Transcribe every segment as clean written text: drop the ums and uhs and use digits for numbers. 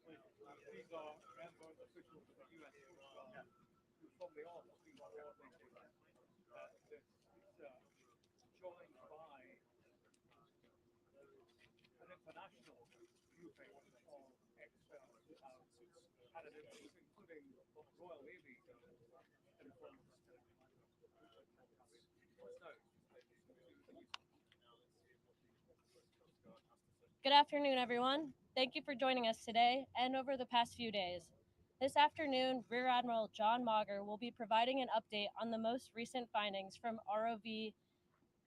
These are members, officials of the US Coast Guard who from the off have been coordinating this. It's joined by an international grouping of experts who have had an influence, including Royal Navy influence. Good afternoon, everyone. Thank you for joining us today and over the past few days. This afternoon, Rear Admiral John Mauger will be providing an update on the most recent findings from ROV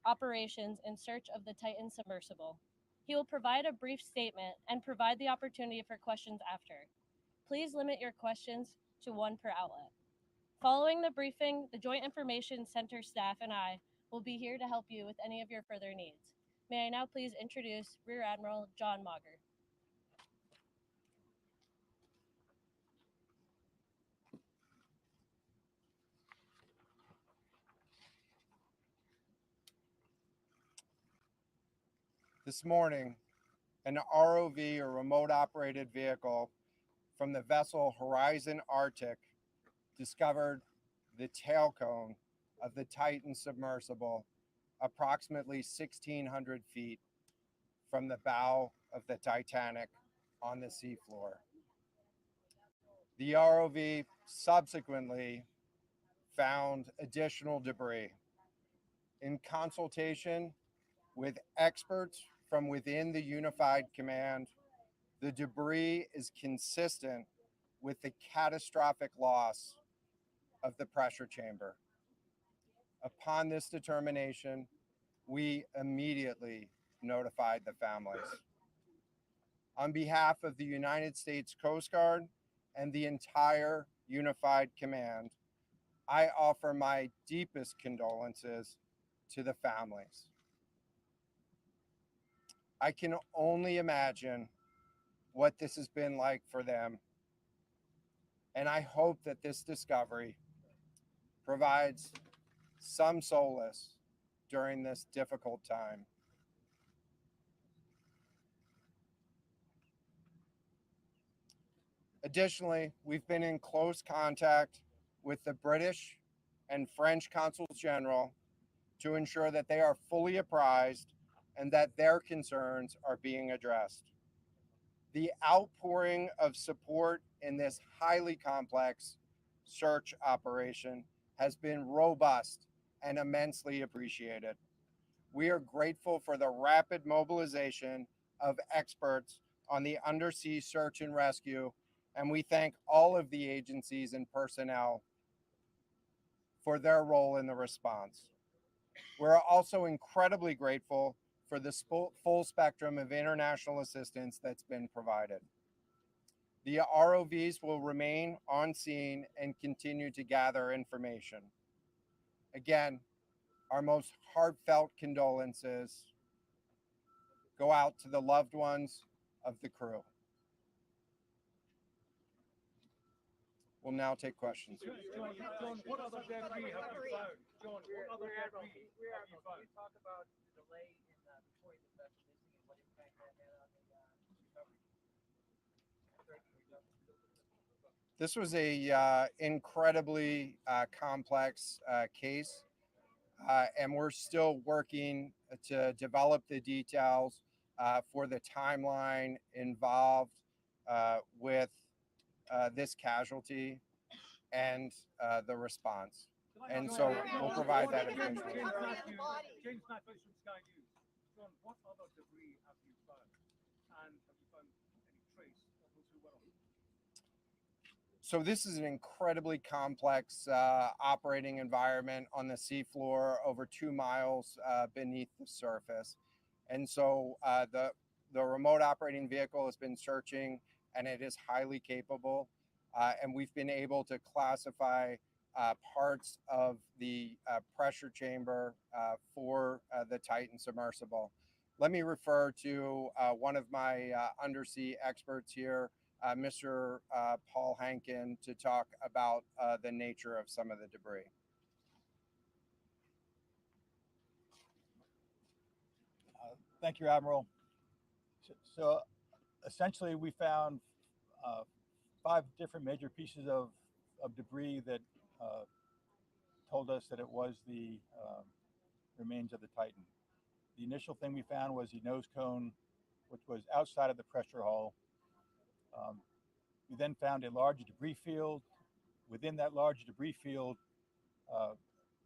operations in search of the Titan submersible. He will provide a brief statement and provide the opportunity for questions after. Please limit your questions to one per outlet. Following the briefing, the Joint Information Center staff and I will be here to help you with any of your further needs. May I now please introduce Rear Admiral John Mauger. This morning, an ROV or remote operated vehicle from the vessel Horizon Arctic discovered the tail cone of the Titan submersible approximately 1,600 feet from the bow of the Titanic on the seafloor. The ROV subsequently found additional debris. In consultation with experts from within the Unified Command, the debris is consistent with the catastrophic loss of the pressure chamber. Upon this determination, we immediately notified the families. On behalf of the United States Coast Guard and the entire Unified Command, I offer my deepest condolences to the families. I can only imagine what this has been like for them, and I hope that this discovery provides some solace during this difficult time. Additionally, we've been in close contact with the British and French consuls general to ensure that they are fully apprised and that their concerns are being addressed. The outpouring of support in this highly complex search operation has been robust and immensely appreciated. We are grateful for the rapid mobilization of experts on the undersea search and rescue, and we thank all of the agencies and personnel for their role in the response. We're also incredibly grateful for the full spectrum of international assistance that's been provided. The ROVs will remain on scene and continue to gather information. Again, our most heartfelt condolences go out to the loved ones of the crew. We'll now take questions. John, what other debris have you found? John, what other debris have you found? Can you talk about the delay in reporting the vessel missing and what impact that had on the recovery? This was a incredibly complex case, and we're still working to develop the details for the timeline involved with this casualty and the response. And so we'll provide that information. James Matthews from Sky News. John, what other debris have you found? And have you found any trace of those who were on? So this is an incredibly complex operating environment on the seafloor, over 2 miles beneath the surface. And so the remote operating vehicle has been searching, and it is highly capable. And we've been able to classify parts of the pressure chamber for the Titan submersible. Let me refer to one of my undersea experts here, Mr. Paul Hankin, to talk about the nature of some of the debris. Thank you, Admiral. So essentially, we found 5 different major pieces of debris that told us that it was the remains of the Titan. The initial thing we found was the nose cone, which was outside of the pressure hull. We then found a large debris field. Within that large debris field,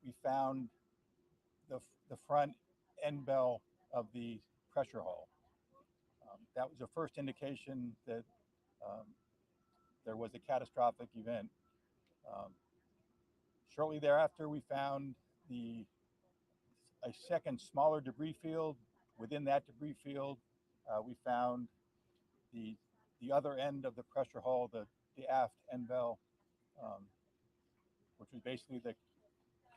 we found the front end bell of the pressure hull. That was the first indication that there was a catastrophic event. Shortly thereafter, we found a second smaller debris field. Within that debris field, we found the other end of the pressure hull, the aft end bell, which was basically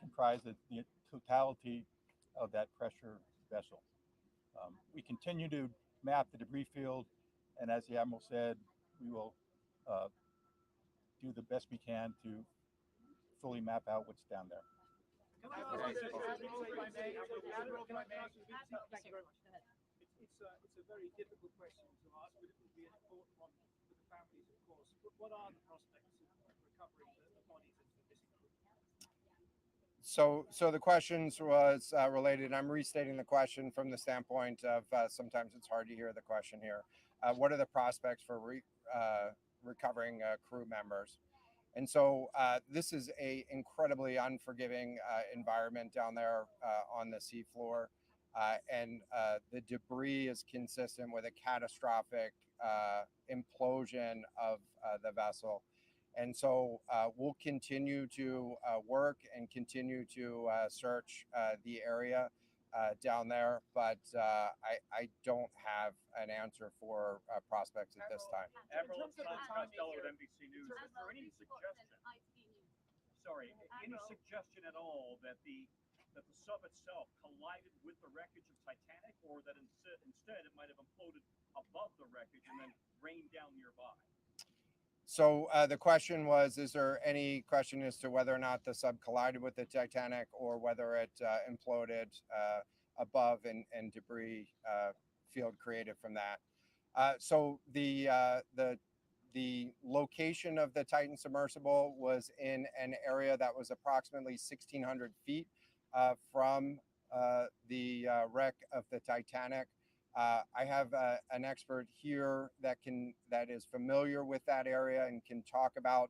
comprised of the totality of that pressure vessel. We continue to map the debris field, and as the Admiral said, we will do the best we can to fully map out what's down there. Admiral, if I may, Admiral, can I ask you? Thank you very much. It's a very difficult question to ask, but it will be an important one for the families, of course. What are the prospects of recovering the bodies of the missing crew? So the questions was related. I'm restating the question from the standpoint of sometimes it's hard to hear the question here. What are the prospects for recovering crew members? And so this is a incredibly unforgiving environment down there on the seafloor. And the debris is consistent with a catastrophic implosion of the vessel. And so we'll continue to work and continue to search the area down there, but I don't have an answer for prospects at this time. Admiral Costello at NBC News, is there any suggestion? Sorry, any suggestion at all that the sub itself collided with the wreckage of Titanic, or that instead it might have imploded above the wreckage and then rained down nearby? So the question was, is there any question as to whether or not the sub collided with the Titanic or whether it imploded above and debris field created from that? So the location of the Titan submersible was in an area that was approximately 1,600 feet from the wreck of the Titanic. I have an expert here that is familiar with that area and can talk about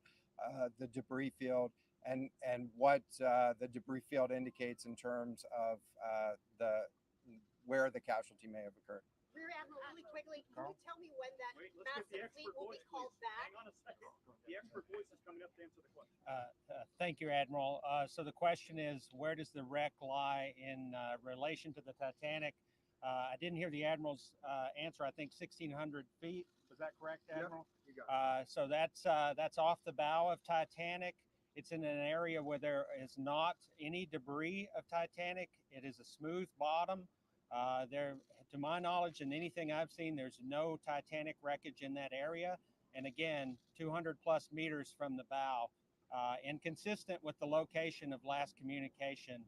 the debris field and what the debris field indicates in terms of where the casualty may have occurred. Rear Admiral, really quickly, can you tell me when that massive fleet will be called back? Hang on a second. The expert voice is coming up to answer the question. Thank you, Admiral. So the question is, where does the wreck lie in relation to the Titanic? I didn't hear the Admiral's answer. I think 1,600 feet. Was that correct, Admiral? Yep, you got it. So that's off the bow of Titanic. It's in an area where there is not any debris of Titanic. It is a smooth bottom. There, to my knowledge, and anything I've seen, there's no Titanic wreckage in that area. And again, 200 plus meters from the bow, and consistent with the location of last communication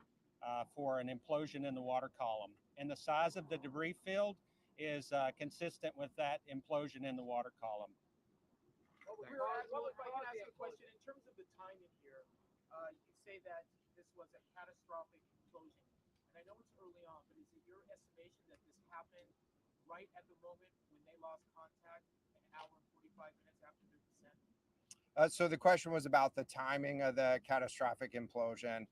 for an implosion in the water column. And the size of the debris field is consistent with that implosion in the water column. Well, if I can ask you a question, in terms of the timing here, you say that this was a catastrophic implosion. And I know it's early on, but is it your estimation that this happened right at the moment when they lost contact, an hour and 45 minutes after their descent? So the question was about the timing of the catastrophic implosion.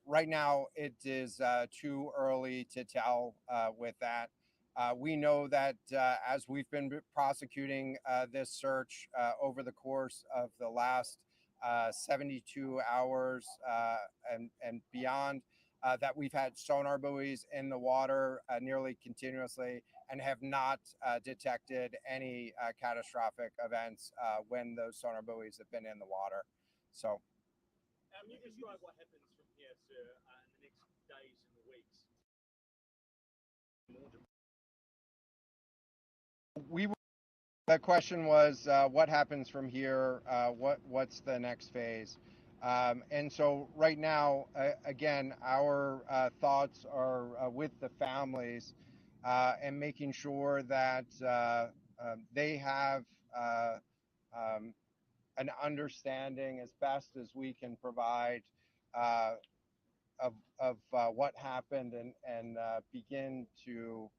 Right now, it is too early to tell with that. We know that as we've been prosecuting this search over the course of the last 72 hours and beyond, that we've had sonar buoys in the water nearly continuously and have not detected any catastrophic events when those sonar buoys have been in the water. So. You describe what happens from here, sir, in the next days and the weeks. The question was, what happens from here? What's the next phase? And so right now, again, our thoughts are with the families and making sure that they have an understanding as best as we can provide uh, of what happened and begin to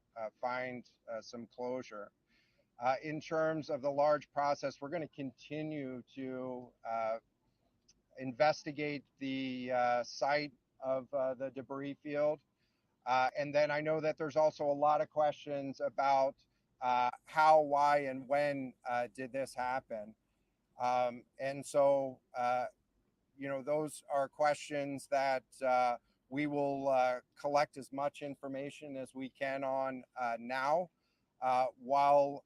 find some closure. In terms of the large process, we're going to continue to investigate the site of the debris field. And then I know that there's also a lot of questions about how, why, and when did this happen. And so, those are questions that we will collect as much information as we can on now, while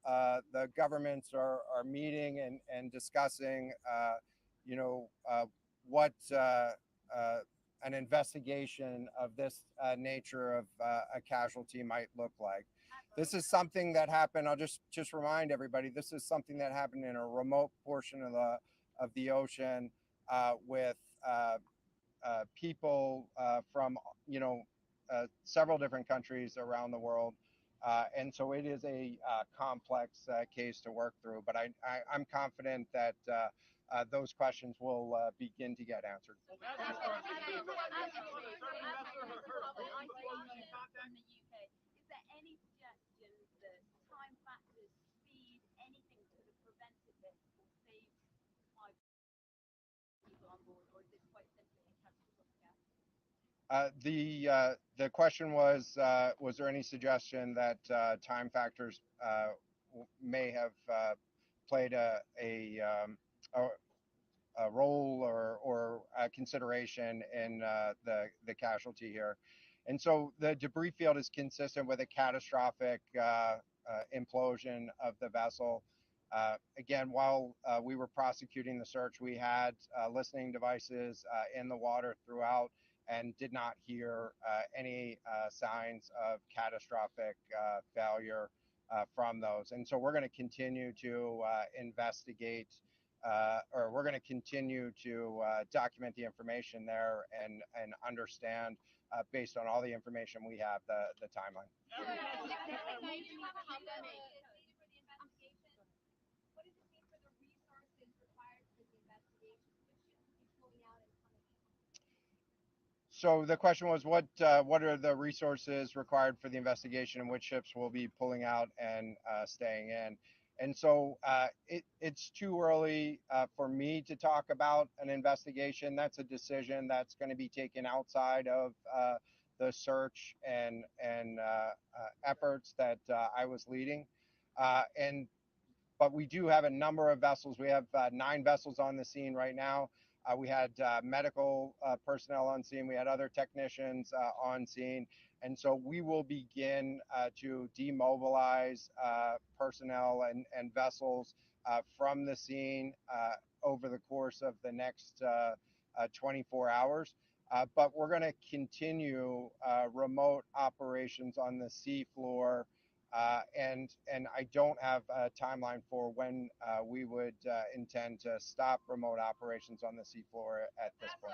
the governments are meeting and discussing, what an investigation of this nature of a casualty might look like. This is something that happened. I'll just remind everybody. This is something that happened in a remote portion of the ocean with people from several different countries around the world. And so it is a complex case to work through. But I'm confident that those questions will begin to get answered. The question was there any suggestion that time factors may have played a role or a consideration in the casualty here? And so the debris field is consistent with a catastrophic implosion of the vessel. Again, while we were prosecuting the search, we had listening devices in the water throughout and did not hear any signs of catastrophic failure from those. And so we're going to continue to investigate, or we're going to continue to document the information there and understand, based on all the information we have, the timeline. So the question was, what are the resources required for the investigation, and which ships will be pulling out and staying in? And so it's too early for me to talk about an investigation. That's a decision that's going to be taken outside of the search and efforts that I was leading. But we do have a number of vessels. We have 9 vessels on the scene right now. We had medical personnel on scene. We had other technicians on scene. And so we will begin to demobilize personnel and vessels from the scene over the course of the next 24 hours. But we're going to continue remote operations on the seafloor. And I don't have a timeline for when we would intend to stop remote operations on the seafloor at this point.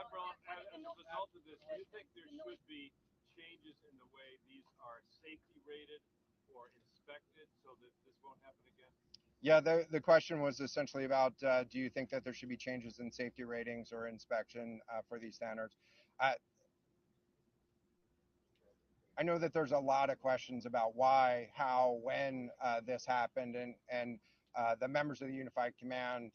Admiral, as a result of this, do you think there should be changes in the way these are safety rated or inspected so that this won't happen again? Yeah, the question was essentially about, do you think that there should be changes in safety ratings or inspection for these standards? I know that there's a lot of questions about why, how, when this happened, and the members of the Unified Command,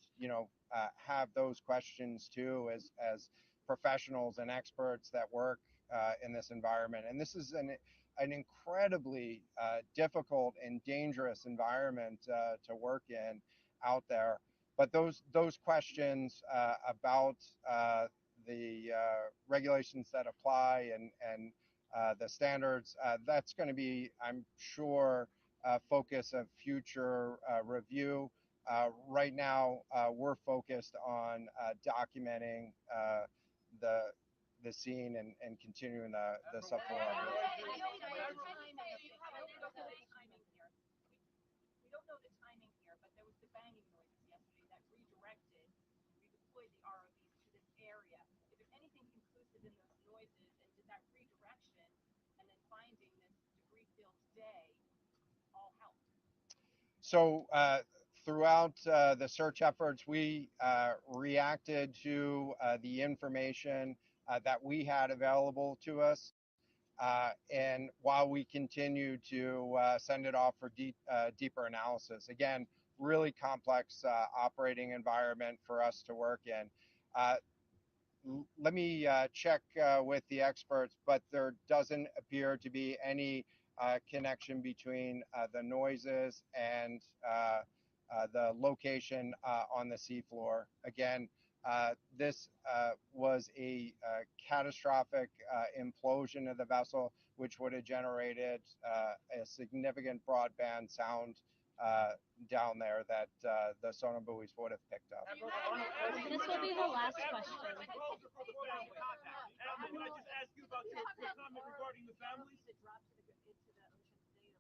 have those questions too, as professionals and experts that work in this environment. And this is an incredibly difficult and dangerous environment to work in out there. But those questions about the regulations that apply and the standards, that's going to be, I'm sure, focus of future review. Right now, we're focused on documenting the scene and continuing the subfloor. So throughout the search efforts, we reacted to the information that we had available to us. And while we continue to send it off for deeper analysis, again, really complex operating environment for us to work in. Let me check with the experts, but there doesn't appear to be any connection between the noises and the location on the seafloor. Again, this was a catastrophic implosion of the vessel, which would have generated a significant broadband sound down there that the sonar buoys would have picked up. This will be the last question. Can I just ask you about your comment regarding the families? That dropped into the ocean today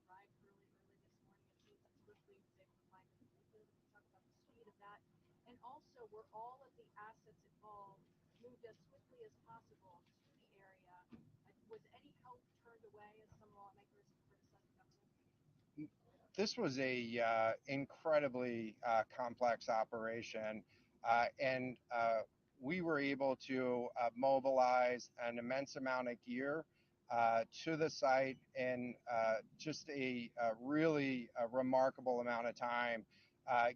arrived early this morning. It seems that swiftly was able to find the people. Talk about the speed of that, and also were all of the assets involved moved as swiftly as possible to the area. Was any help turned away, as some lawmakers criticized the government? This was a incredibly complex operation, and we were able to mobilize an immense amount of gear to the site in just a really remarkable amount of time,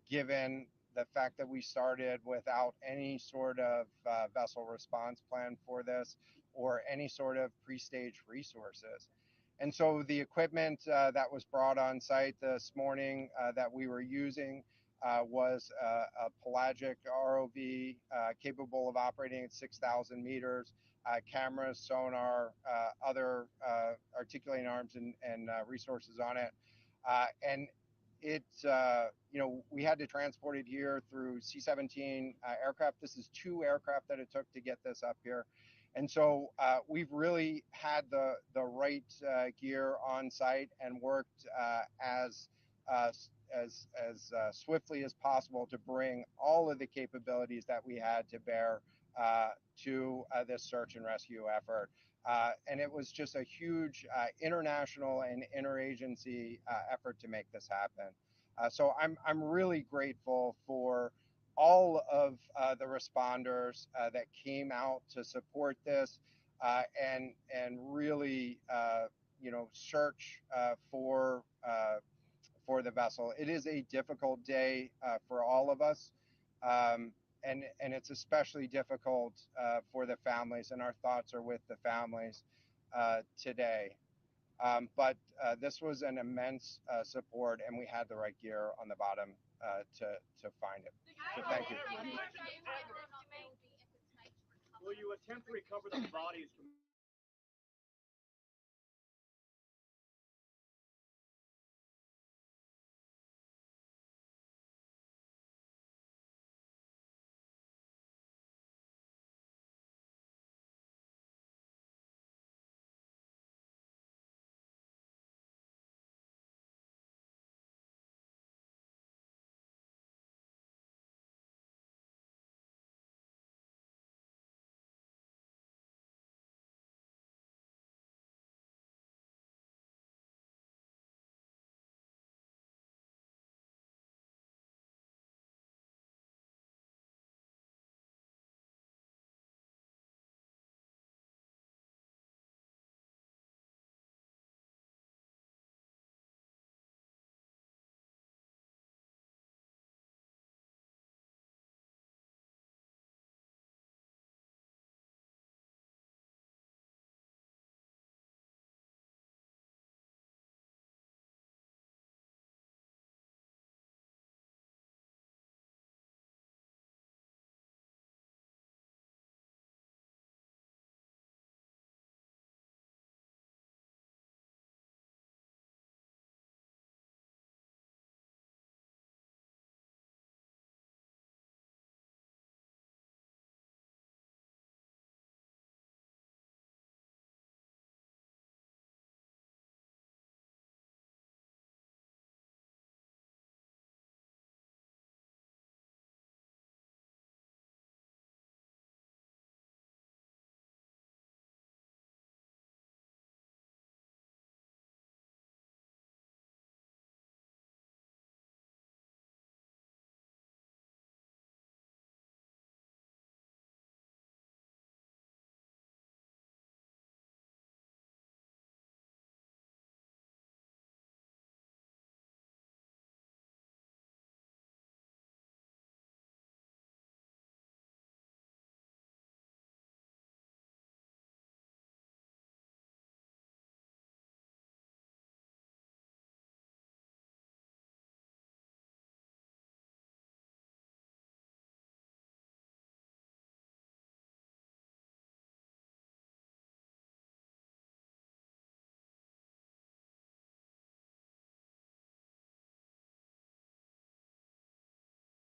given the fact that we started without any sort of vessel response plan for this or any sort of pre-staged resources. And so the equipment that was brought on site this morning that we were using was a pelagic ROV capable of operating at 6,000 meters, cameras, sonar, other articulating arms and resources on it. And it, we had to transport it here through C-17 aircraft. This is 2 aircraft that it took to get this up here. And so we've really had the right gear on site and worked as swiftly as possible to bring all of the capabilities that we had to bear to this search and rescue effort. And it was just a huge international and interagency effort to make this happen. So I'm really grateful for all of the responders that came out to support this and really search for the vessel. It is a difficult day for all of us, and it's especially difficult for the families, and our thoughts are with the families today. But this was an immense support, and we had the right gear on the bottom to find it. So thank you. Will you attempt to recover the bodies from